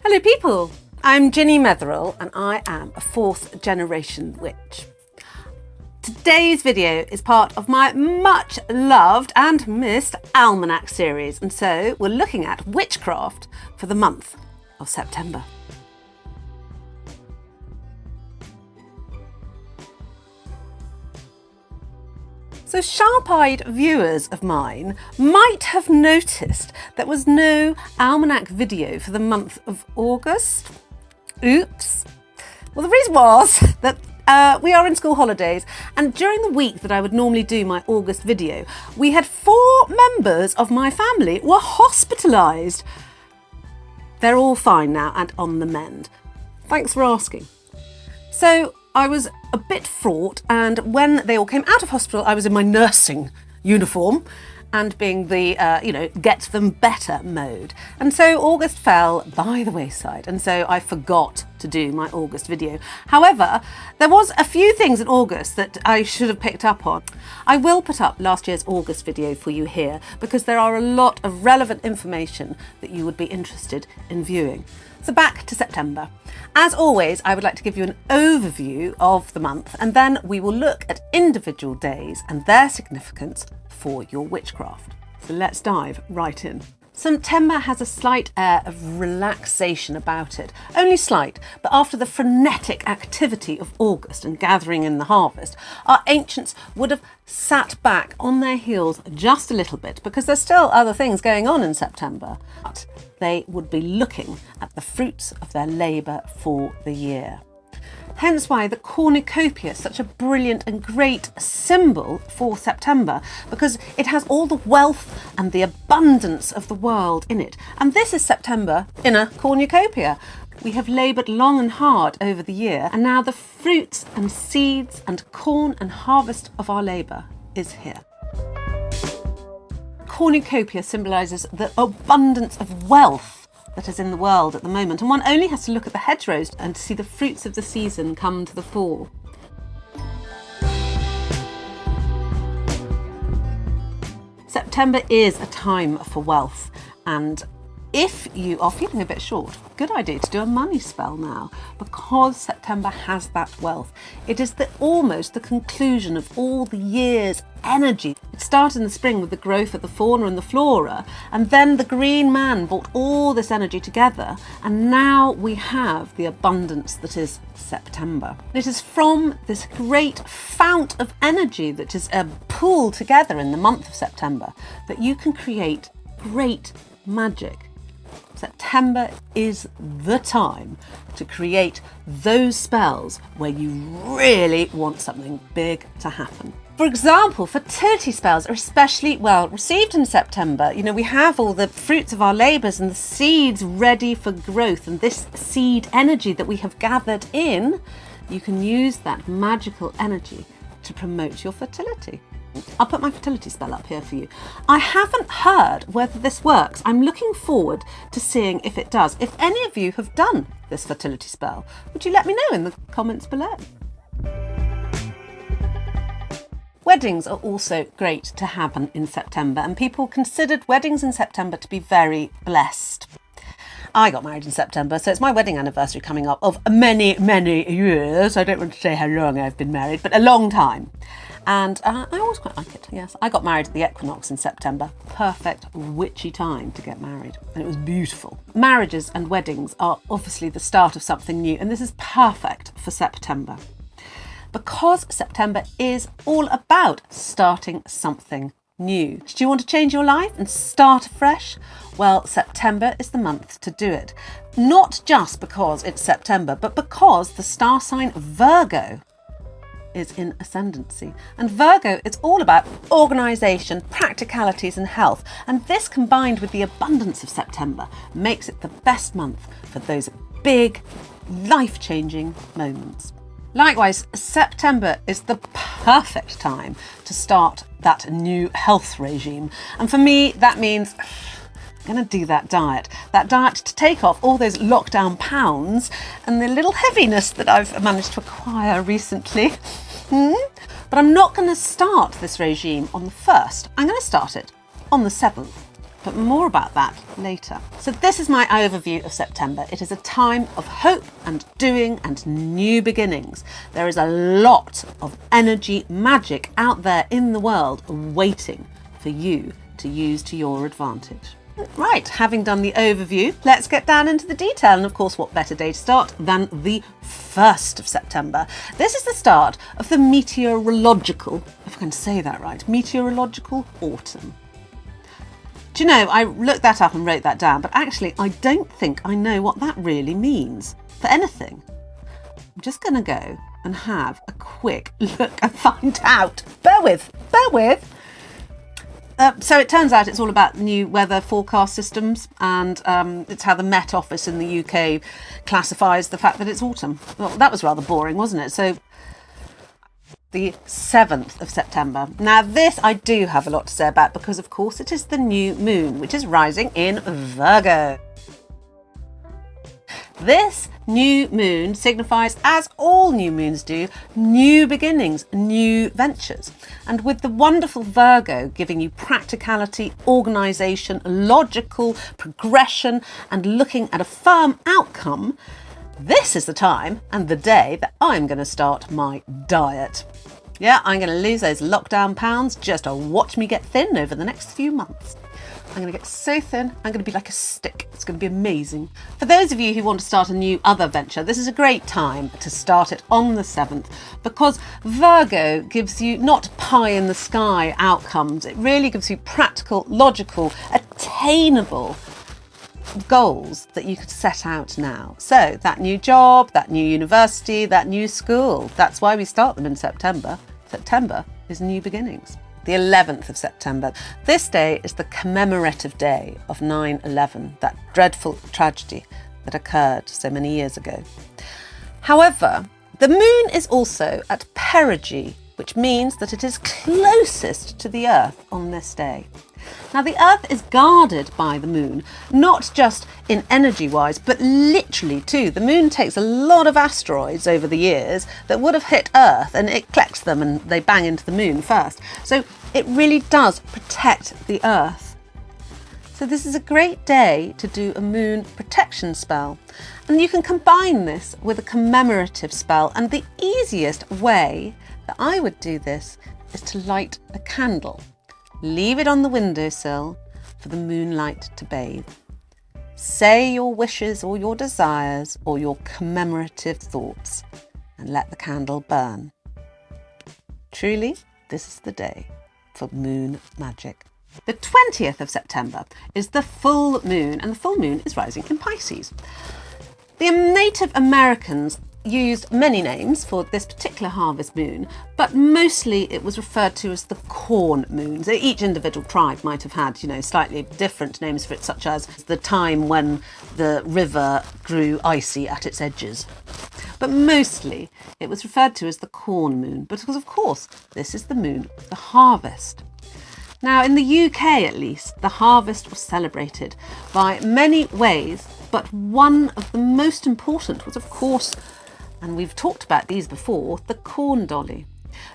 Hello people, I'm Ginnymetheral and I am a 4th generation witch. Today's video is part of my much loved and missed Almanac series, and so we're looking at Witchcraft for the month of September. So sharp-eyed viewers of mine might have noticed there was no Almanac video for the month of August. Oops. Well, the reason was that we are in school holidays, and during the week that I would normally do my August video, we had 4 members of my family were hospitalised. They're all fine now and on the mend. Thanks for asking. So I was a bit fraught, and when they all came out of hospital, I was in my nursing uniform and being the, get them better mode. And so August fell by the wayside, and so I forgot to do my August video. However, there was a few things in August that I should have picked up on. I will put up last year's August video for you here because there are a lot of relevant information that you would be interested in viewing. So back to September. As always, I would like to give you an overview of the month, and then we will look at individual days and their significance for your witchcraft. So let's dive right in. September has a slight air of relaxation about it. Only slight, but after the frenetic activity of August and gathering in the harvest, our ancients would have sat back on their heels just a little bit because there's still other things going on in September. But they would be looking at the fruits of their labour for the year. Hence why the cornucopia is such a brilliant and great symbol for September, because it has all the wealth and the abundance of the world in it. And this is September in a cornucopia. We have laboured long and hard over the year, and now the fruits and seeds and corn and harvest of our labour is here. Cornucopia symbolises the abundance of wealth that is in the world at the moment, and one only has to look at the hedgerows and to see the fruits of the season come to the fore. September is a time for wealth, and if you are feeling a bit short, good idea to do a money spell now, because September has that wealth. It is almost the conclusion of all the year's energy. It started in the spring with the growth of the fauna and the flora, and then the green man brought all this energy together, and now we have the abundance that is September. It is from this great fount of energy that is pooled together in the month of September that you can create great magic. September is the time to create those spells where you really want something big to happen. For example, fertility spells are especially well received in September. You know, we have all the fruits of our labours and the seeds ready for growth, and this seed energy that we have gathered in, you can use that magical energy to promote your fertility. I'll put my fertility spell up here for you. I haven't heard whether this works. I'm looking forward to seeing if it does. If any of you have done this fertility spell, would you let me know in the comments below? Weddings are also great to happen in September, and people considered weddings in September to be very blessed. I got married in September, so it's my wedding anniversary coming up of many, many years. I don't want to say how long I've been married, but a long time. And I always quite like it, yes. I got married at the Equinox in September. Perfect witchy time to get married. And it was beautiful. Marriages and weddings are obviously the start of something new, and this is perfect for September. Because September is all about starting something new. Do you want to change your life and start afresh? Well, September is the month to do it. Not just because it's September, but because the star sign Virgo is in ascendancy. And Virgo, it's all about organisation, practicalities and health. And this combined with the abundance of September makes it the best month for those big, life-changing moments. Likewise, September is the perfect time to start that new health regime. And for me, that means I'm going to do that diet to take off all those lockdown pounds and the little heaviness that I've managed to acquire recently. But I'm not going to start this regime on the 1st. I'm going to start it on the 7th. but more about that later. So this is my overview of September. It is a time of hope and doing and new beginnings. There is a lot of energy magic out there in the world waiting for you to use to your advantage. Right, having done the overview, let's get down into the detail. And of course, what better day to start than the 1st of September. This is the start of the meteorological, if I can say that right, meteorological autumn. Do you know, I looked that up and wrote that down, but actually I don't think I know what that really means for anything. I'm just going to go and have a quick look and find out. Bear with. So it turns out it's all about new weather forecast systems, and it's how the Met Office in the UK classifies the fact that it's autumn. Well, that was rather boring, wasn't it? So the 7th of September. Now this I do have a lot to say about, because of course it is the new moon, which is rising in Virgo. This new moon signifies, as all new moons do, new beginnings, new ventures. And with the wonderful Virgo giving you practicality, organisation, logical progression, and looking at a firm outcome, this is the time and the day that I'm going to start my diet. Yeah, I'm going to lose those lockdown pounds. Just watch me get thin over the next few months. I'm going to get so thin, I'm going to be like a stick. It's going to be amazing. For those of you who want to start a new other venture, this is a great time to start it on the 7th, because Virgo gives you not pie in the sky outcomes. It really gives you practical, logical, attainable goals that you could set out now. So that new job, that new university, that new school, that's why we start them in September. September is new beginnings. The 11th of September. This day is the commemorative day of 9/11, that dreadful tragedy that occurred so many years ago. However, the moon is also at perigee, which means that it is closest to the Earth on this day. Now, the Earth is guarded by the moon, not just in energy-wise, but literally too. The moon takes a lot of asteroids over the years that would have hit Earth, and it collects them and they bang into the moon first. So it really does protect the Earth. So this is a great day to do a moon protection spell. And you can combine this with a commemorative spell. And the easiest way that I would do this is to light a candle. Leave it on the windowsill for the moonlight to bathe. Say your wishes or your desires or your commemorative thoughts and let the candle burn. Truly, this is the day for moon magic. The 20th of September is the full moon, and the full moon is rising in Pisces. The Native Americans used many names for this particular harvest moon, but mostly it was referred to as the corn moon. So each individual tribe might have had, slightly different names for it, such as the time when the river grew icy at its edges. But mostly it was referred to as the corn moon, because of course this is the moon of the harvest. Now, in the UK at least, the harvest was celebrated by many ways, but one of the most important was, of course, and we've talked about these before, the corn dolly.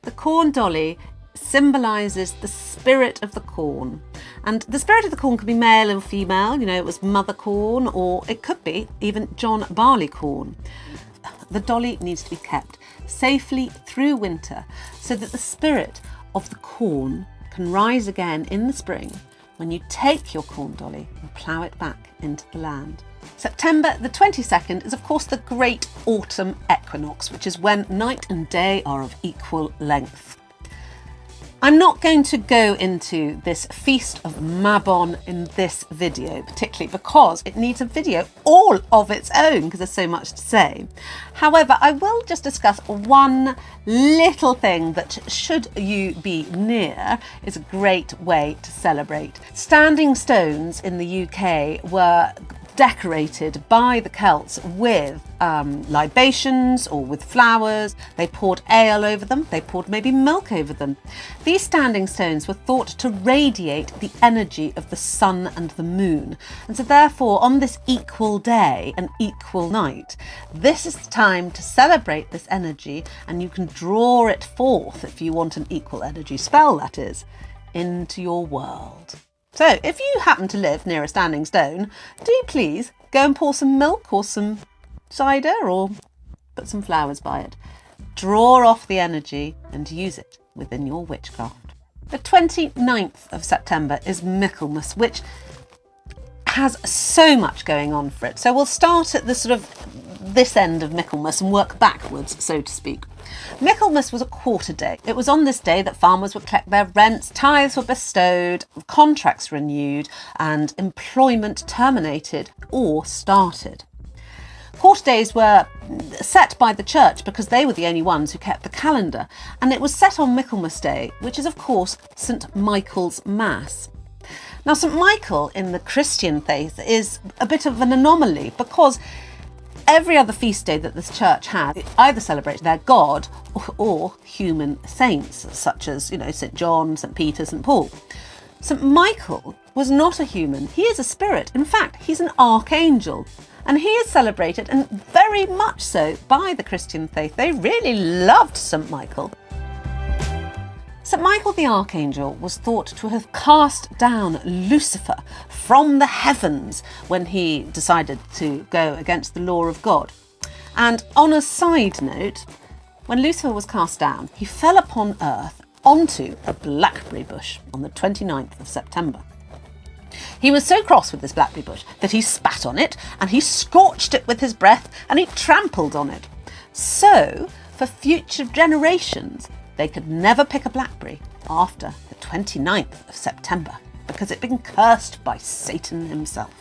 The corn dolly symbolises the spirit of the corn. And the spirit of the corn could be male or female, it was mother corn, or it could be even John Barleycorn. The dolly needs to be kept safely through winter so that the spirit of the corn can rise again in the spring when you take your corn dolly and plough it back into the land. September the 22nd is of course the great autumn equinox, which is when night and day are of equal length. I'm not going to go into this feast of Mabon in this video, particularly because it needs a video all of its own because there's so much to say. However, I will just discuss one little thing that, should you be near, is a great way to celebrate. Standing stones in the UK were decorated by the Celts with libations or with flowers. They poured ale over them. They poured maybe milk over them. These standing stones were thought to radiate the energy of the sun and the moon. And so therefore, on this equal day and equal night, this is the time to celebrate this energy, and you can draw it forth, if you want an equal energy spell, that is, into your world. So if you happen to live near a standing stone, do please go and pour some milk or some cider or put some flowers by it. Draw off the energy and use it within your witchcraft. The 29th of September is Michaelmas, which has so much going on for it. So we'll start at the sort of this end of Michaelmas and work backwards, so to speak. Michaelmas was a quarter day. It was on this day that farmers would collect their rents, tithes were bestowed, contracts renewed, and employment terminated or started. Quarter days were set by the church because they were the only ones who kept the calendar, and it was set on Michaelmas Day, which is of course St Michael's Mass. Now, St Michael in the Christian faith is a bit of an anomaly because every other feast day that this church has either celebrates their god or human saints, such as, St John, St Peter, St Paul. St Michael was not a human. He is a spirit. In fact, he's an archangel. And he is celebrated, and very much so, by the Christian faith. They really loved St Michael. St Michael the Archangel was thought to have cast down Lucifer from the heavens when he decided to go against the law of God. And on a side note, when Lucifer was cast down, he fell upon earth onto a blackberry bush on the 29th of September. He was so cross with this blackberry bush that he spat on it and he scorched it with his breath and he trampled on it. So, for future generations, they could never pick a blackberry after the 29th of September because it had been cursed by Satan himself.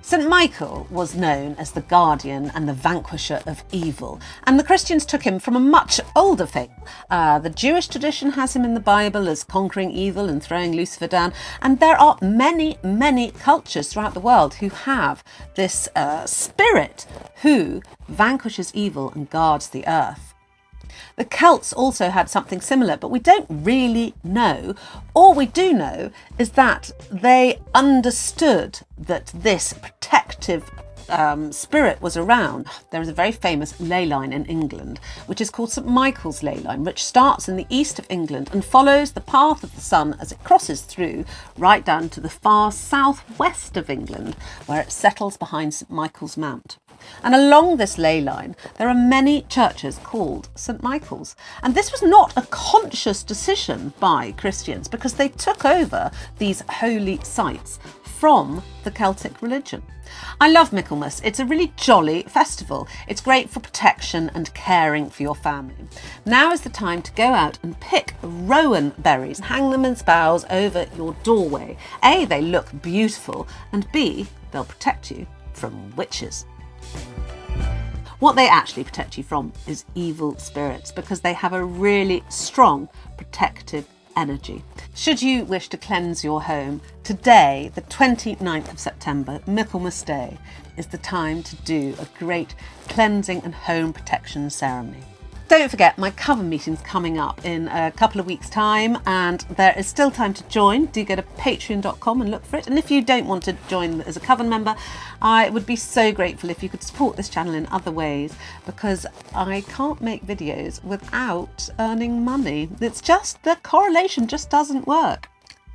St Michael was known as the guardian and the vanquisher of evil, and the Christians took him from a much older faith. The Jewish tradition has him in the Bible as conquering evil and throwing Lucifer down, and there are many, many cultures throughout the world who have this spirit who vanquishes evil and guards the earth. The Celts also had something similar, but we don't really know. All we do know is that they understood that this protective spirit was around. There is a very famous ley line in England, which is called St Michael's ley line, which starts in the east of England and follows the path of the sun as it crosses through right down to the far southwest of England, where it settles behind St Michael's Mount. And along this ley line, there are many churches called St Michael's. And this was not a conscious decision by Christians because they took over these holy sites from the Celtic religion. I love Michaelmas. It's a really jolly festival. It's great for protection and caring for your family. Now is the time to go out and pick rowan berries and hang them in boughs over your doorway. A, they look beautiful, and B, they'll protect you from witches. What they actually protect you from is evil spirits because they have a really strong protective energy. Should you wish to cleanse your home, today, the 29th of September, Michaelmas Day, is the time to do a great cleansing and home protection ceremony. Don't forget, my cover meeting's coming up in a couple of weeks' time, and there is still time to join. Do go to patreon.com and look for it. And if you don't want to join as a coven member, I would be so grateful if you could support this channel in other ways, because I can't make videos without earning money. It's just, the correlation just doesn't work.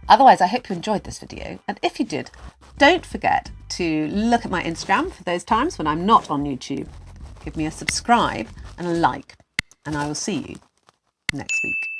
Otherwise, I hope you enjoyed this video. And if you did, don't forget to look at my Instagram for those times when I'm not on YouTube. Give me a subscribe and a like. And I will see you next week.